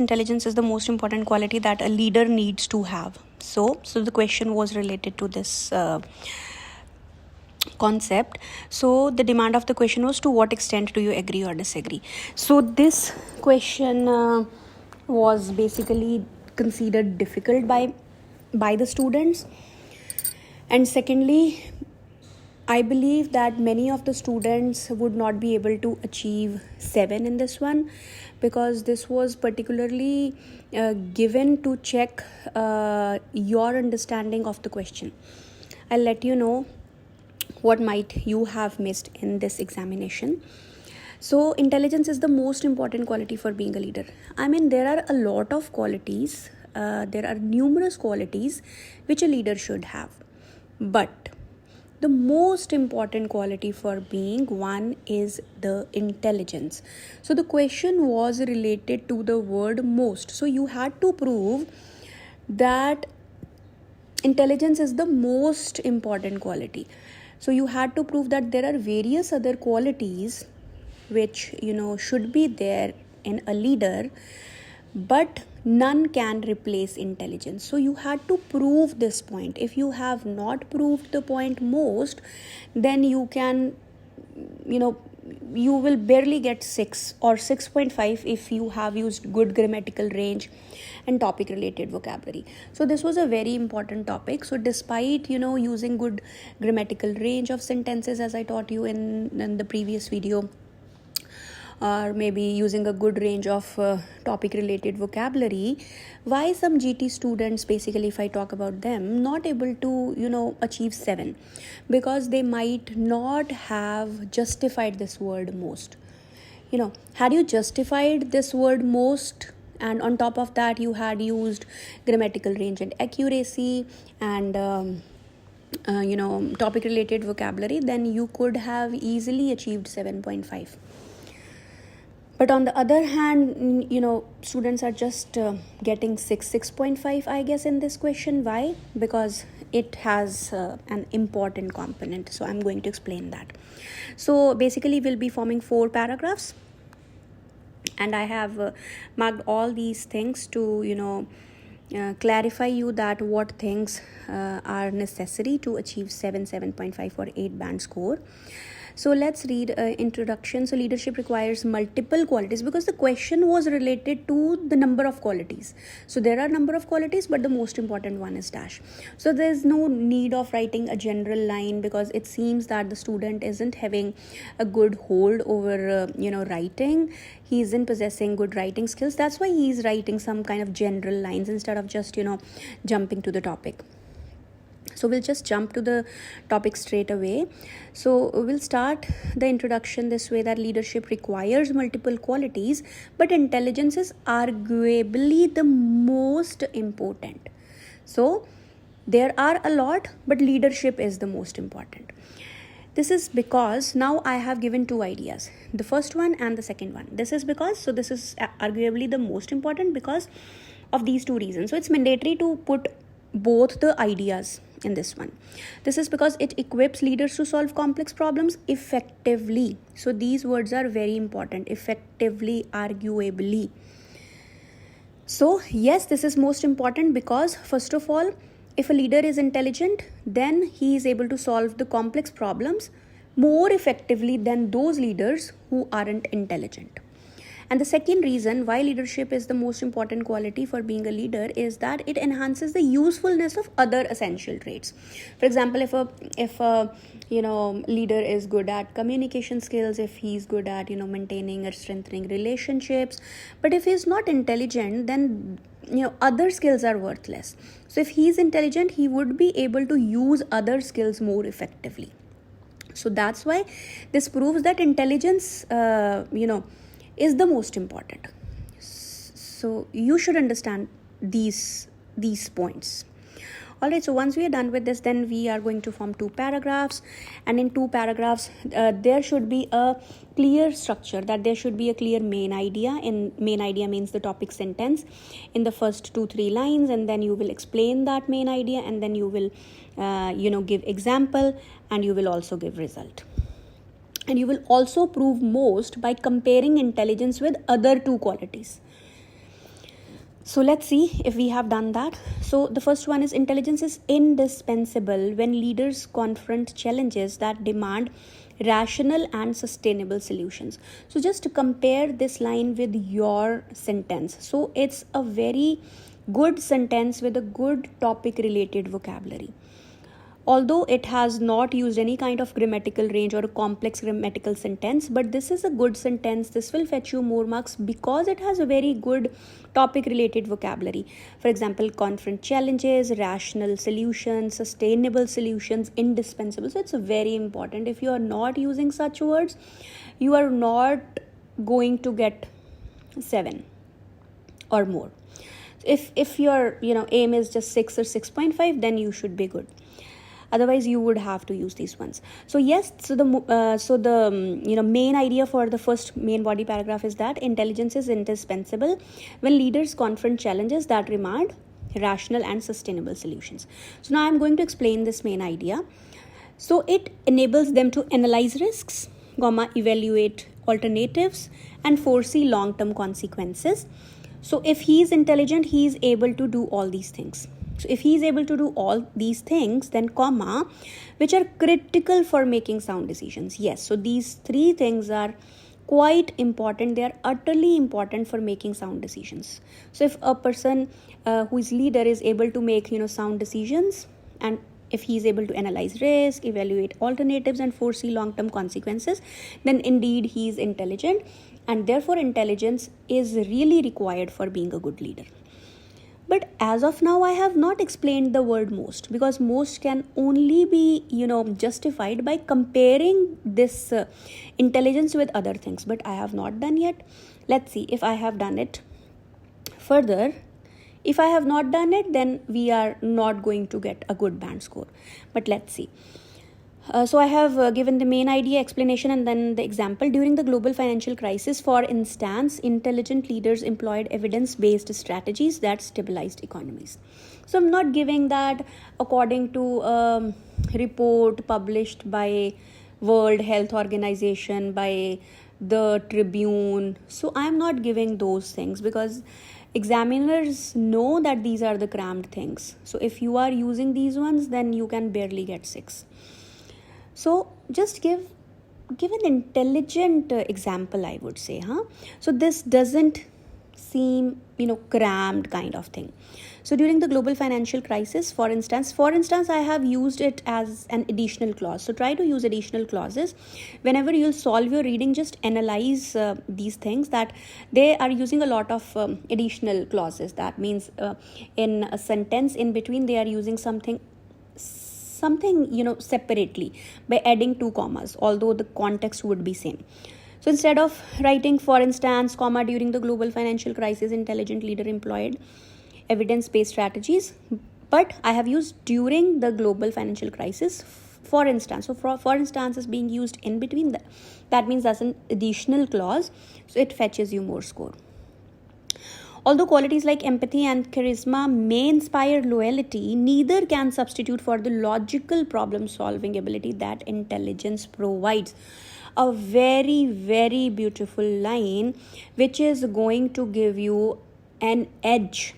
Intelligence is the most important quality that a leader needs to have. So the question was related to this concept. So the demand of the question was, to what extent do you agree or disagree? So this question was basically considered difficult by the students. And secondly, I believe that many of the students would not be able to achieve 7 in this one, because this was particularly given to check your understanding of the question. I'll let you know what might you have missed in this examination. So intelligence is the most important quality for being a leader. I mean, there are a lot of qualities, there are numerous qualities which a leader should have, but the most important quality for being one is the intelligence. So the question was related to the word most. So you had to prove that intelligence is the most important quality. So you had to prove that there are various other qualities which should be there in a leader, but none can replace intelligence. So you had to prove this point. If you have not proved the point most, then you can you will barely get 6 or 6.5 if you have used good grammatical range and topic related vocabulary. So this was a very important topic. So despite using good grammatical range of sentences, as I taught you in the previous video, or maybe using a good range of topic related vocabulary, why some GT students, basically if I talk about them, not able to achieve 7? Because they might not have justified this word most. Had you justified this word most, and on top of that you had used grammatical range and accuracy and topic related vocabulary, then you could have easily achieved 7.5. But on the other hand, students are just getting 6.5, I guess, in this question. Why? Because it has an important component. So I'm going to explain that. So basically we'll be forming 4 paragraphs. And I have marked all these things to, clarify you that what things are necessary to achieve 7.5 or 8 band score. So let's read introduction. So leadership requires multiple qualities, because the question was related to the number of qualities. So there are number of qualities, but the most important one is dash. So there's no need of writing a general line, because it seems that the student isn't having a good hold over writing. He isn't possessing good writing skills. That's why he's writing some kind of general lines instead of just jumping to the topic. So we'll just jump to the topic straight away. So we'll start the introduction this way, that leadership requires multiple qualities, but intelligence is arguably the most important. So there are a lot, but leadership is the most important. This is because now I have given 2 ideas, the first one and the second one. This is because, this is arguably the most important because of these 2 reasons. So it's mandatory to put both the ideas in this one. This is because it equips leaders to solve complex problems effectively. So these words are very important: effectively, arguably. So yes, this is most important because, first of all, if a leader is intelligent, then he is able to solve the complex problems more effectively than those leaders who aren't intelligent. And the second reason why leadership is the most important quality for being a leader is that it enhances the usefulness of other essential traits. For example, if a leader is good at communication skills, if he's good at maintaining or strengthening relationships, but if he's not intelligent, then other skills are worthless. So if he's intelligent, he would be able to use other skills more effectively. So that's why this proves that intelligence is the most important. So you should understand these points. Alright, so once we are done with this, then we are going to form 2 paragraphs, and in 2 paragraphs there should be a clear structure, that there should be a clear main idea. In main idea means the topic sentence in the first 2-3 lines, and then you will explain that main idea, and then you will give example, and you will also give result. And you will also prove most by comparing intelligence with other 2 qualities. So let's see if we have done that. So the first one is intelligence is indispensable when leaders confront challenges that demand rational and sustainable solutions. So just to compare this line with your sentence. So it's a very good sentence with a good topic related vocabulary. Although it has not used any kind of grammatical range or a complex grammatical sentence, but this is a good sentence. This will fetch you more marks because it has a very good topic related vocabulary. For example, confront challenges, rational solutions, sustainable solutions, indispensable. So it's very important. If you are not using such words, you are not going to get 7 or more. If your aim is just 6 or 6.5, then you should be good. Otherwise you would have to use these ones. So yes, so the main idea for the first main body paragraph is that intelligence is indispensable when leaders confront challenges that demand rational and sustainable solutions. So now I'm going to explain this main idea. So it enables them to analyze risks, evaluate alternatives, and foresee long-term consequences. So if he is intelligent, he is able to do all these things. So if he is able to do all these things, then which are critical for making sound decisions. Yes, so these 3 things are quite important. They are utterly important for making sound decisions. So if a person who is leader is able to make sound decisions, and if he is able to analyze risk, evaluate alternatives, and foresee long-term consequences, then indeed he is intelligent, and therefore intelligence is really required for being a good leader. But as of now, I have not explained the word most, because most can only be justified by comparing this intelligence with other things, but I have not done yet. Let's see if I have done it. Further, if I have not done it, then we are not going to get a good band score. But let's see. So I have given the main idea, explanation, and then the example. During the global financial crisis, for instance, intelligent leaders employed evidence-based strategies that stabilized economies. So I'm not giving that according to a report published by World Health Organization, by the Tribune. So I'm not giving those things because examiners know that these are the crammed things. So if you are using these ones, then you can barely get 6. So just give an intelligent example, I would say. So this doesn't seem crammed kind of thing. So during the global financial crisis, for instance, I have used it as an additional clause. So try to use additional clauses whenever you'll solve your reading. Just analyze these things, that they are using a lot of additional clauses. That means in a sentence in between, they are using something separately by adding 2 commas, although the context would be same. So instead of writing, for instance, during the global financial crisis, intelligent leader employed evidence-based strategies, but I have used during the global financial crisis, for instance. So for instance is being used in between. That means that's an additional clause, so it fetches you more score. Although qualities like empathy and charisma may inspire loyalty, neither can substitute for the logical problem-solving ability that intelligence provides. A very, very beautiful line, which is going to give you an edge.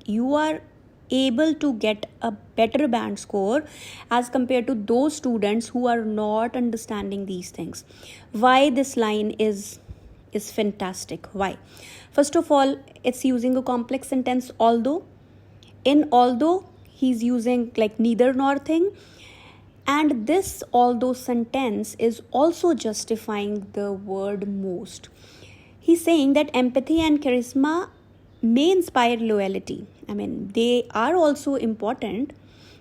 You are able to get a better band score as compared to those students who are not understanding these things. Why this line is fantastic? Why? First of all, it's using a complex sentence. Although he's using like neither nor thing, and this although sentence is also justifying the word most. He's saying that empathy and charisma may inspire loyalty. I mean, they are also important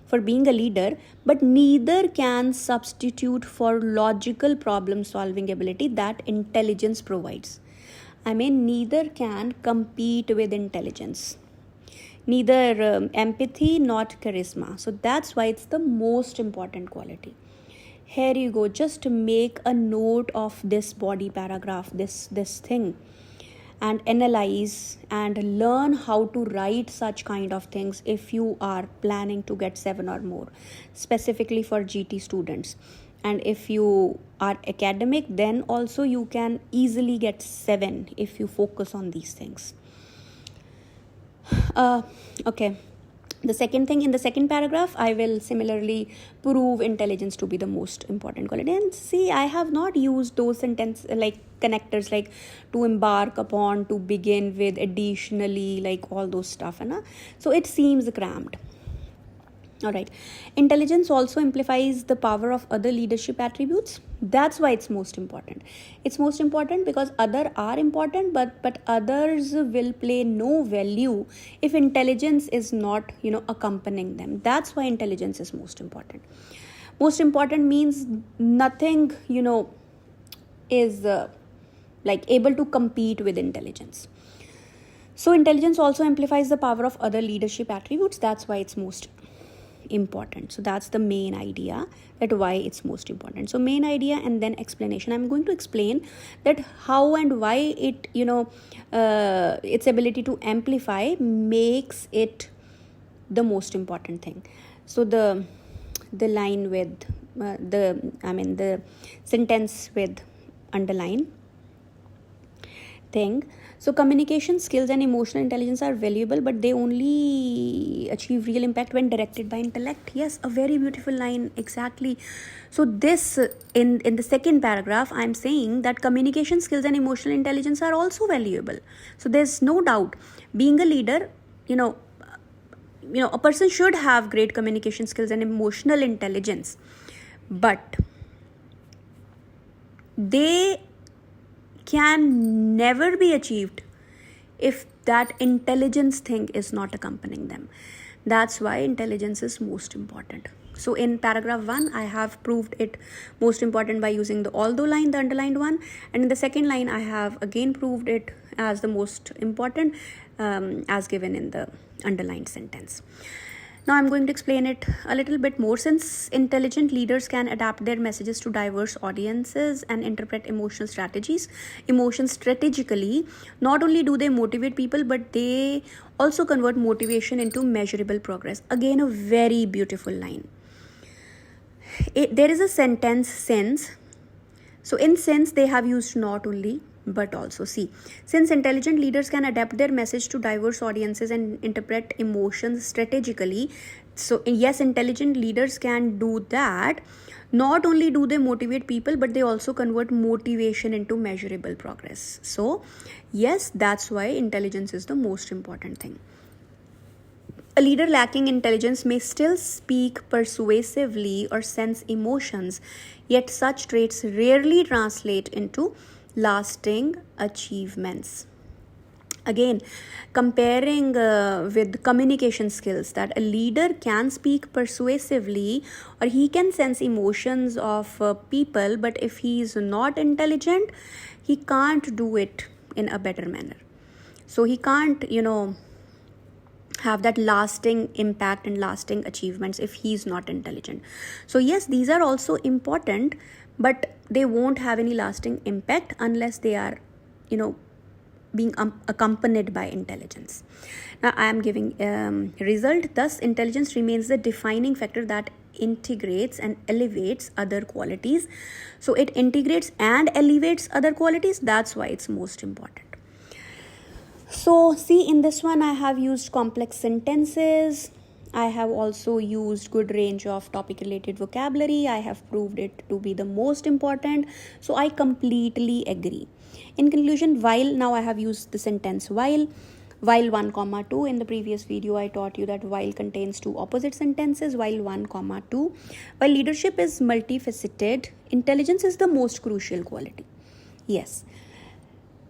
for being a leader, but neither can substitute for logical problem solving ability that intelligence provides. I mean, neither can compete with intelligence. Neither empathy nor charisma. So that's why it's the most important quality. Here you go. Just make a note of this body paragraph, this thing, and analyze and learn how to write such kind of things if you are planning to get 7 or more, specifically for GT students. And if you are academic, then also you can easily get 7 if you focus on these things. Okay. The second thing, in the second paragraph, I will similarly prove intelligence to be the most important quality. And see, I have not used those sentence like connectors like to embark upon, to begin with, additionally, like all those stuff. So it seems cramped. All right. Intelligence also amplifies the power of other leadership attributes. That's why it's most important. It's most important because other are important, but others will play no value if intelligence is not, accompanying them. That's why intelligence is most important. Most important means nothing, is like able to compete with intelligence. So intelligence also amplifies the power of other leadership attributes. That's why it's most important. So that's the main idea, that why it's most important. So main idea and then explanation. I'm going to explain that how and why it, its ability to amplify makes it the most important thing. So the line with the sentence with underline thing. So communication skills and emotional intelligence are valuable, but they only achieve real impact when directed by intellect. Yes, a very beautiful line, exactly. So this, in the second paragraph, I'm saying that communication skills and emotional intelligence are also valuable. So there's no doubt, being a leader, a person should have great communication skills and emotional intelligence, but they can never be achieved if that intelligence thing is not accompanying them. That's why intelligence is most important. So in paragraph 1, I have proved it most important by using the although line, the underlined one, and in the second line I have again proved it as the most important, as given in the underlined sentence. Now I'm going to explain it a little bit more. Since intelligent leaders can adapt their messages to diverse audiences and interpret emotions strategically, not only do they motivate people, but they also convert motivation into measurable progress. Again, a very beautiful line. There is a sentence since. So in since, they have used not only but also. See, since intelligent leaders can adapt their message to diverse audiences and interpret emotions strategically, so yes, intelligent leaders can do that. Not only do they motivate people, but they also convert motivation into measurable progress. So yes, that's why intelligence is the most important thing. A leader lacking intelligence may still speak persuasively or sense emotions, yet such traits rarely translate into lasting achievements. Again, comparing with communication skills, that a leader can speak persuasively or he can sense emotions of people, but if he is not intelligent, he can't do it in a better manner. So he can't, have that lasting impact and lasting achievements if he's not intelligent. So yes, these are also important, but they won't have any lasting impact unless they are, being accompanied by intelligence. Now I am giving result. Thus, intelligence remains the defining factor that integrates and elevates other qualities. So it integrates and elevates other qualities. That's why it's most important. So see, in this one I have used complex sentences. I have also used good range of topic related vocabulary. I have proved it to be the most important. So I completely agree. In conclusion, while, now I have used the sentence while 1, 2. In the previous video I taught you that while contains two opposite sentences, while 1, 2. While leadership is multifaceted, intelligence is the most crucial quality. Yes.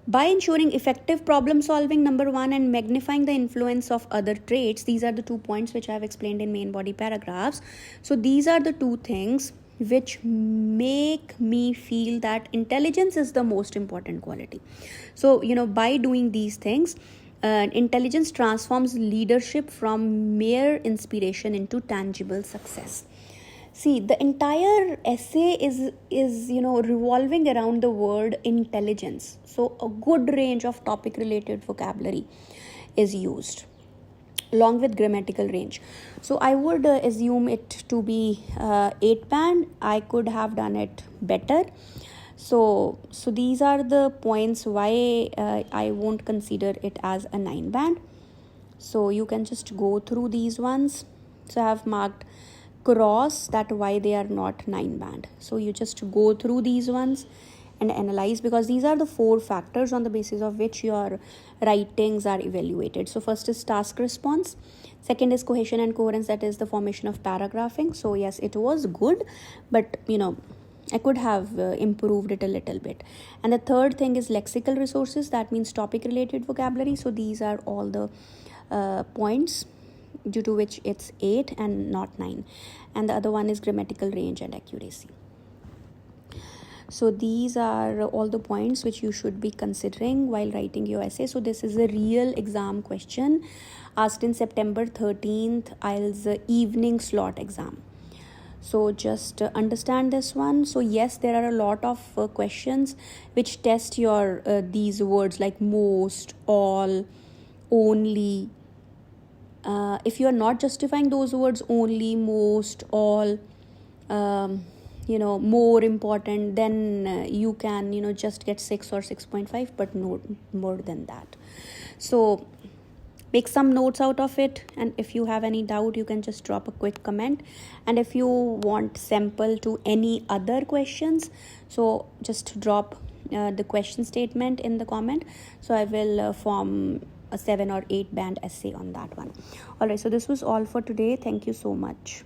By ensuring effective problem solving, number 1, and magnifying the influence of other traits, these are the 2 points which I have explained in main body paragraphs. So these are the 2 things which make me feel that intelligence is the most important quality. So, by doing these things, intelligence transforms leadership from mere inspiration into tangible success. See, the entire essay is revolving around the word intelligence. So a good range of topic related vocabulary is used along with grammatical range. So I would assume it to be 8 band. I could have done it better. So these are the points why I won't consider it as a 9 band. So you can just go through these ones. So I have marked cross that why they are not 9 band. So you just go through these ones and analyze, because these are the 4 factors on the basis of which your writings are evaluated. So first is task response, second is cohesion and coherence, that is the formation of paragraphing. So yes, it was good, but I could have improved it a little bit. And the third thing is lexical resources, that means topic related vocabulary. So these are all the points due to which it's 8 and not 9. And the other one is grammatical range and accuracy. So these are all the points which you should be considering while writing your essay. So this is a real exam question asked in September 13th IELTS evening slot exam. So just understand this one. So yes, there are a lot of questions which test your these words like most, all, only. If you are not justifying those words, only, most, all, more important, then you can just get 6 or 6.5, but no more than that. So make some notes out of it, and if you have any doubt, you can just drop a quick comment. And if you want sample to any other questions, so just drop the question statement in the comment. So I will form a 7 or 8 band essay on that one. All right, so this was all for today. Thank you so much.